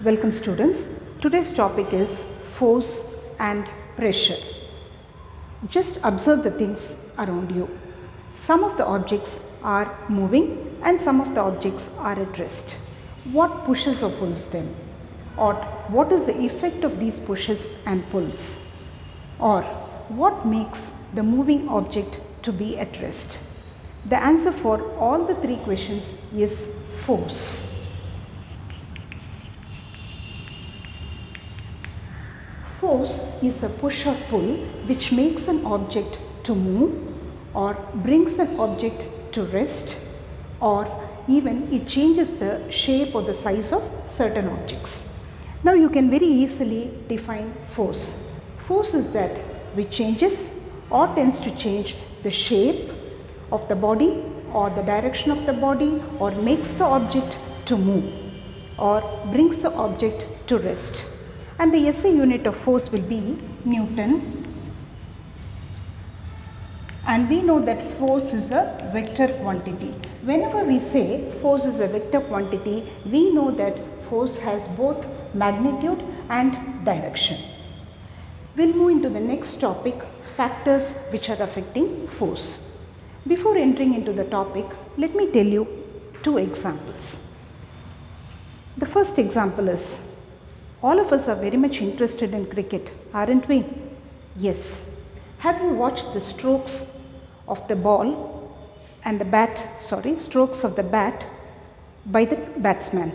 Welcome students. Today's topic is force and pressure. Just observe the things around you. Some of the objects are moving and some of the objects are at rest. What pushes or pulls them? Or what is the effect of these pushes and pulls? Or what makes the moving object to be at rest? The answer for all the three questions is force. Force is a push or pull which makes an object to move or brings an object to rest, or even it changes the shape or the size of certain objects. Now you can very easily define force. Force is that which changes or tends to change the shape of the body or the direction of the body, or makes the object to move or brings the object to rest. And the SI unit of force will be Newton, and we know that force is a vector quantity. Whenever we say force is a vector quantity, we know that force has both magnitude and direction. We'll move into the next topic, factors which are affecting force. Before entering into the topic, let me tell you two examples. The first example is, all of us are very much interested in cricket, aren't we? Yes. Have you watched the strokes of the ball and the bat, strokes of the bat by the batsman?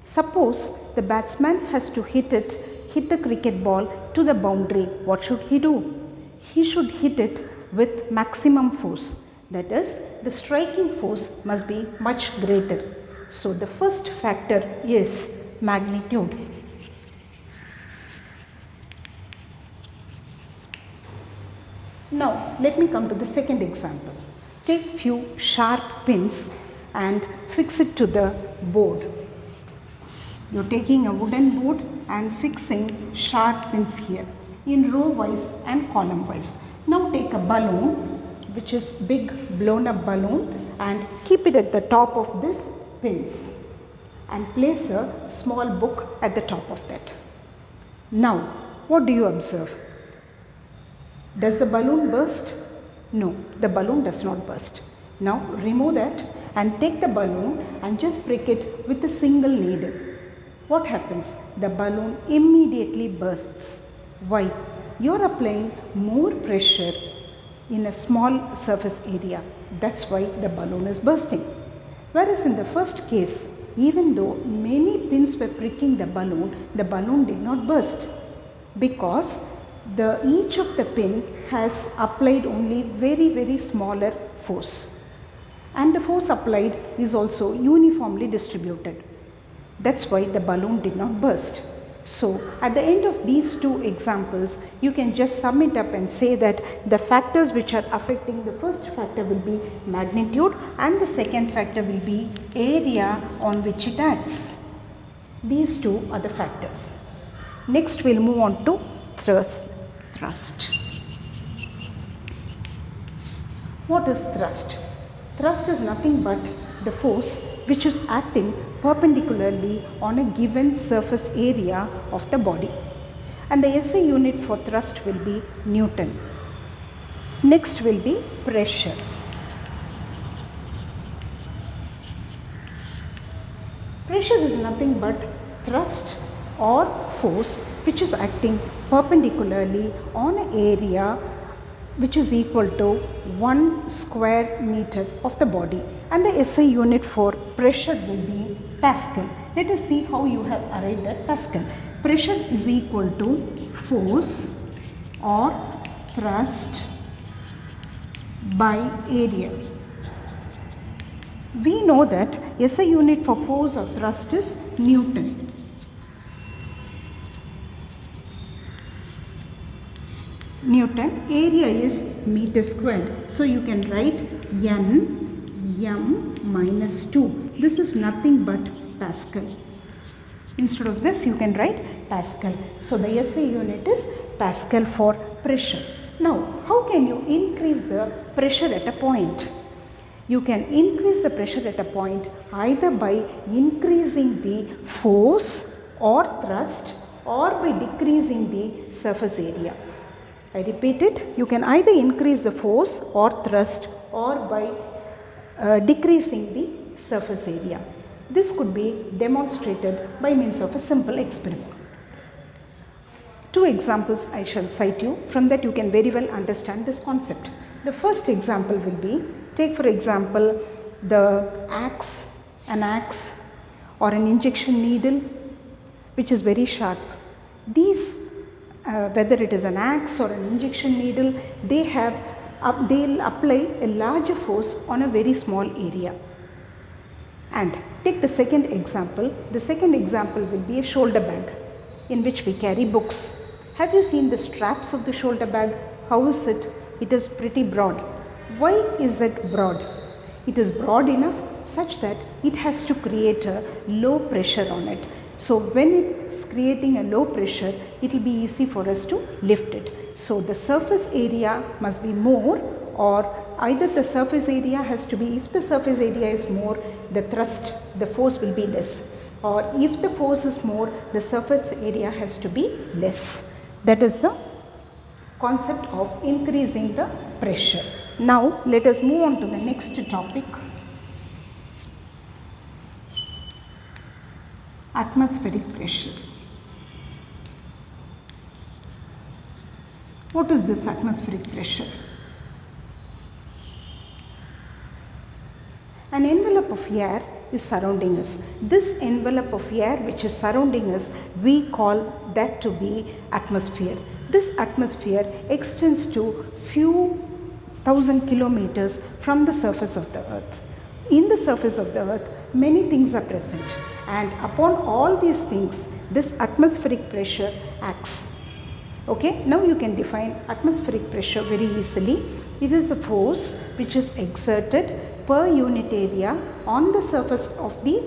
Suppose the batsman has to hit the cricket ball to the boundary. What should he do? He should hit it with maximum force. That is, the striking force must be much greater. So the first factor is magnitude. Now let me come to the second example. Take few sharp pins and fix it to the board. You're taking a wooden board and fixing sharp pins here in row wise and column wise. Now take a balloon, which is big blown up balloon, and keep it at the top of this pins and place a small book at the top of that. Now what do you observe? Does the balloon burst? No, the balloon does not burst. Now remove that and take the balloon and just prick it with a single needle. What happens? The balloon immediately bursts. Why? You are applying more pressure in a small surface area. That's why the balloon is bursting. Whereas in the first case, even though many pins were pricking the balloon did not burst, because each of the pin has applied only very smaller force, and the force applied is also uniformly distributed. That's why the balloon did not burst. So at the end of these two examples, you can just sum it up and say that the factors which are affecting, the first factor will be magnitude and the second factor will be area on which it acts. These two are the factors. Next we'll move on to thrust. What is thrust? Thrust is nothing but the force which is acting perpendicularly on a given surface area of the body. And the SI unit for thrust will be Newton. Next will be pressure. Pressure is nothing but thrust or force which is acting perpendicularly on an area which is equal to 1 square meter of the body. And the SI unit for pressure will be Pascal. Let us see how you have arrived at Pascal. Pressure is equal to force or thrust by area. We know that SI unit for force or thrust is Newton. Area is meter squared. So you can write m minus 2. This is nothing but Pascal. Instead of this you can write Pascal. So the SI unit is Pascal for pressure. Now how can you increase the pressure at a point? You can increase the pressure at a point either by increasing the force or thrust or by decreasing the surface area. I repeat it, you can either increase the force or thrust or by decreasing the surface area. This could be demonstrated by means of a simple experiment. Two examples I shall cite you, from that you can very well understand this concept. The first example will be, take for example an axe or an injection needle which is very sharp. These whether it is an axe or an injection needle, they'll apply a larger force on a very small area. And take the second example. The second example will be a shoulder bag in which we carry books. Have you seen the straps of the shoulder bag? How is it? It is pretty broad. Why is it broad? It is broad enough such that it has to create a low pressure on it. So when it's creating a low pressure, it will be easy for us to lift it. So the surface area must be more, or either the surface area has to be, if the surface area is more, the thrust, the force will be less, or if the force is more, the surface area has to be less. That is the concept of increasing the pressure. Now let us move on to the next topic. Atmospheric pressure. What is this atmospheric pressure? An envelope of air is surrounding us. This envelope of air which is surrounding us, we call that to be atmosphere. This atmosphere extends to few thousand kilometers from the surface of the earth. In the surface of the earth, many things are present, and upon all these things, this atmospheric pressure acts. Okay, now you can define atmospheric pressure very easily. It is the force which is exerted per unit area on the surface of the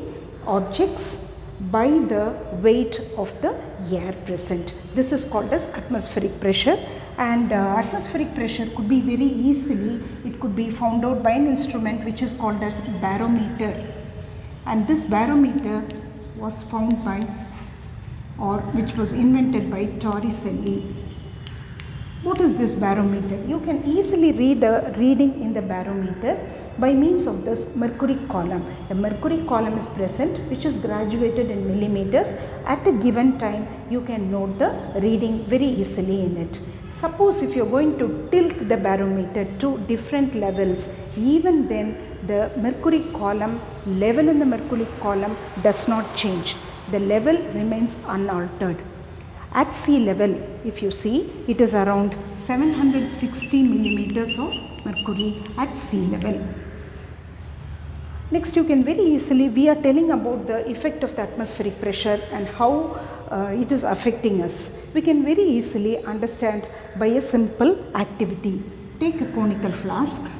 objects by the weight of the air present. This is called as atmospheric pressure, and atmospheric pressure could be very easily, it could be found out by an instrument which is called as barometer, and this barometer was found by, or which was invented by Torricelli. What is this barometer? You can easily read the reading in the barometer by means of this mercury column. A mercury column is present which is graduated in millimeters. At a given time, you can note the reading very easily in it. Suppose if you are going to tilt the barometer to different levels, even then the mercury column, level in the mercury column does not change. The level remains unaltered. At sea level, if you see, it is around 760 millimeters of mercury at sea level. Next, you can very easily, we are telling about the effect of the atmospheric pressure and how it is affecting us. We can very easily understand by a simple activity. Take a conical flask.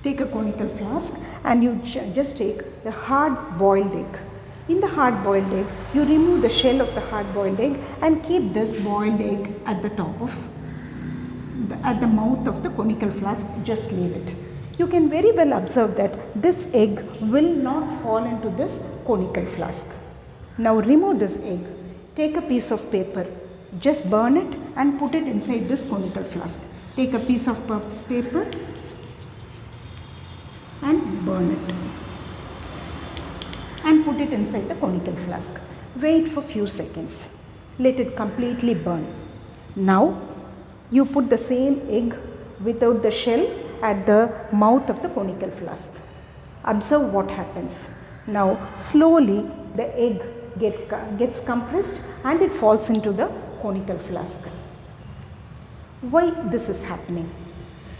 Take a conical flask and you just take a hard boiled egg. In the hard boiled egg, you remove the shell of the hard boiled egg and keep this boiled egg at the top of, at the mouth of the conical flask, just leave it. You can very well observe that this egg will not fall into this conical flask. Now remove this egg, take a piece of paper, just burn it and put it inside this conical flask. Take a piece of paper and burn it and put it inside the conical flask. Wait for few seconds. Let it completely burn. Now you put the same egg without the shell at the mouth of the conical flask. Observe what happens. Now slowly the egg gets compressed and it falls into the conical flask. Why this is happening?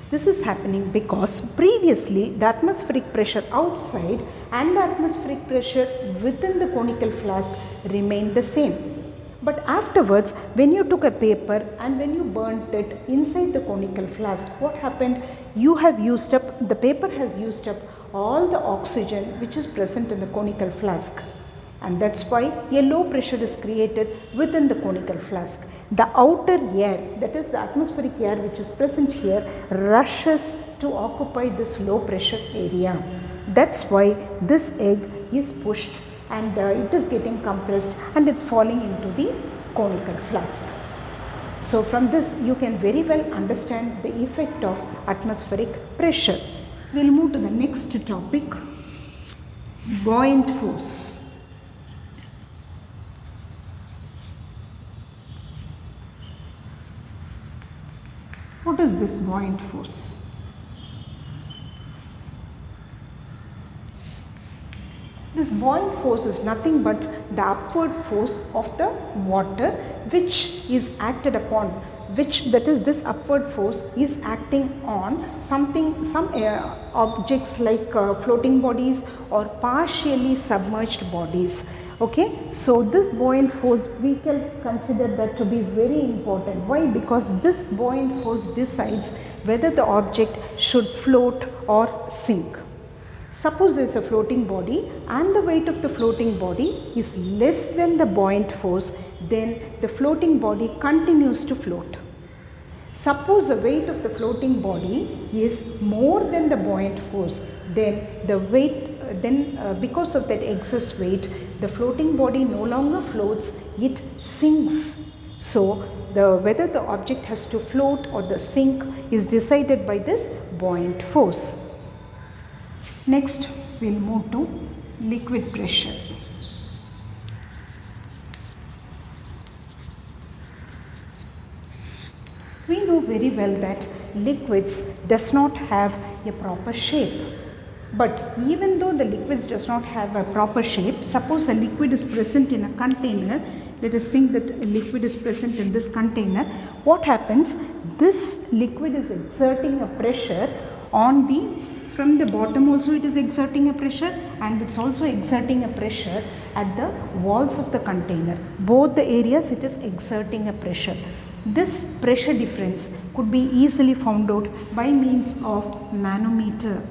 This is happening because previously the atmospheric pressure outside and the atmospheric pressure within the conical flask remained the same. But afterwards, when you took a paper and when you burnt it inside the conical flask, what happened? You have used up, the paper has used up all the oxygen which is present in the conical flask. And that's why a low pressure is created within the conical flask. The outer air, that is the atmospheric air which is present here, rushes to occupy this low pressure area. that's why this egg is pushed and it is getting compressed and it's falling into the conical flask. So from this you can very well understand the effect of atmospheric pressure. We will move to the next topic, buoyant force. What is this buoyant force? This buoyant force is nothing but the upward force of the water which is acted upon, this upward force is acting on some objects like floating bodies or partially submerged bodies. Okay, so this buoyant force we can consider that to be very important. Why? Because this buoyant force decides whether the object should float or sink. Suppose there is a floating body and the weight of the floating body is less than the buoyant force, then the floating body continues to float. Suppose the weight of the floating body is more than the buoyant force, then the weight because of that excess weight, the floating body no longer floats, it sinks. So whether the object has to float or the sink is decided by this buoyant force. Next we will move to liquid pressure. We know very well that liquids does not have a proper shape. But even though the liquids does not have a proper shape, suppose a liquid is present in a container, let us think that a liquid is present in this container. What happens? This liquid is exerting a pressure on from the bottom also it is exerting a pressure, and it's also exerting a pressure at the walls of the container. Both the areas it is exerting a pressure. This pressure difference could be easily found out by means of manometer.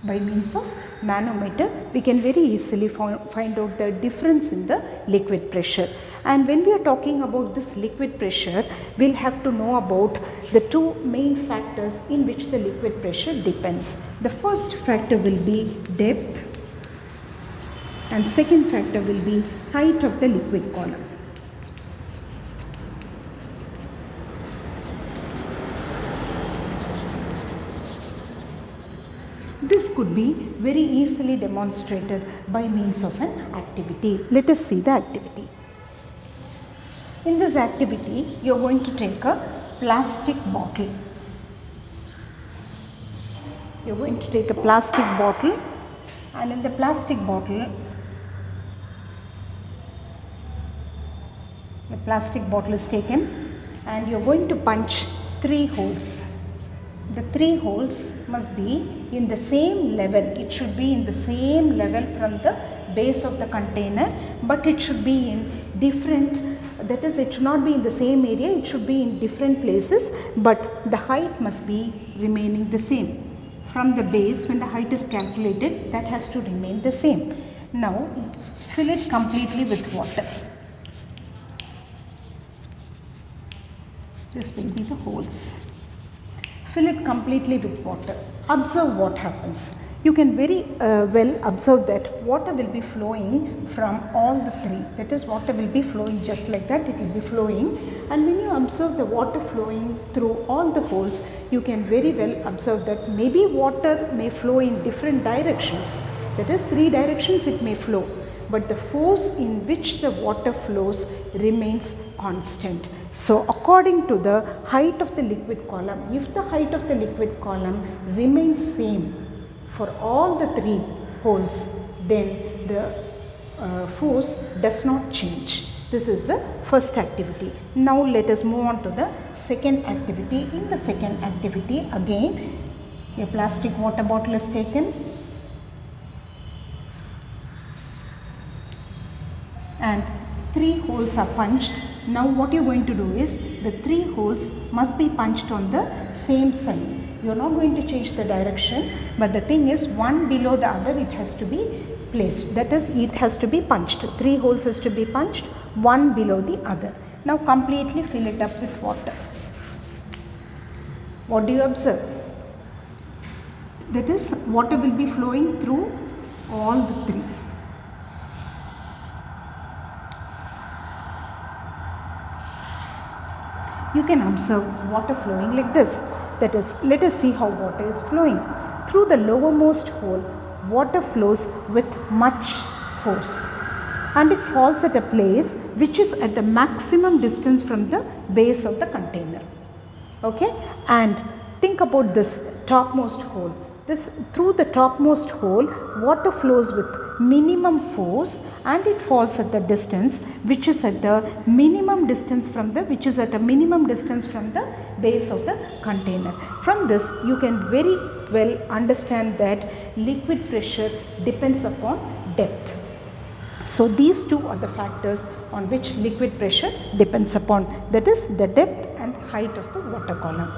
By means of manometer, we can very easily find out the difference in the liquid pressure. And when we are talking about this liquid pressure, we will have to know about the two main factors in which the liquid pressure depends. The first factor will be depth and second factor will be height of the liquid column. This could be very easily demonstrated by means of an activity. Let us see the activity. In this activity, you are going to take a plastic bottle. You are going to take a plastic bottle, and in the plastic bottle, the plastic bottle is taken and you are going to punch 3 holes. The 3 holes must be in the same level. It should be in the same level from the base of the container, but it should be in different, that is, it should not be in the same area, it should be in different places, but the height must be remaining the same. From the base, when the height is calculated, that has to remain the same. Now, fill it completely with water. This will be the holes. Fill it completely with water. Observe what happens. You can very well observe that water will be flowing from all the 3. That is, water will be flowing just like that, it will be flowing. And when you observe the water flowing through all the holes, you can very well observe that maybe water may flow in different directions. That is, 3 directions it may flow. But the force in which the water flows remains constant. So, according to the height of the liquid column, if the height of the liquid column remains same for all the 3 holes, then the force does not change. This is the first activity. Now, let us move on to the second activity. In the second activity, again, a plastic water bottle is taken and 3 holes are punched. Now what you are going to do is, the 3 holes must be punched on the same side. You are not going to change the direction, but the thing is, one below the other it has to be placed. That is, it has to be punched. 3 holes has to be punched, one below the other. Now completely fill it up with water. What do you observe? That is, water will be flowing through all the three. You can observe water flowing like this. That is, let us see how water is flowing. Through the lowermost hole, water flows with much force, and it falls at a place which is at the maximum distance from the base of the container. Okay, and think about this topmost hole. Through the topmost hole, water flows with minimum force, and it falls at the distance which is at the minimum distance from the base of the container. From this, you can very well understand that liquid pressure depends upon depth. So these two are the factors on which liquid pressure depends upon, that is the depth and height of the water column.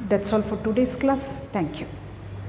That's all for today's class. Thank you.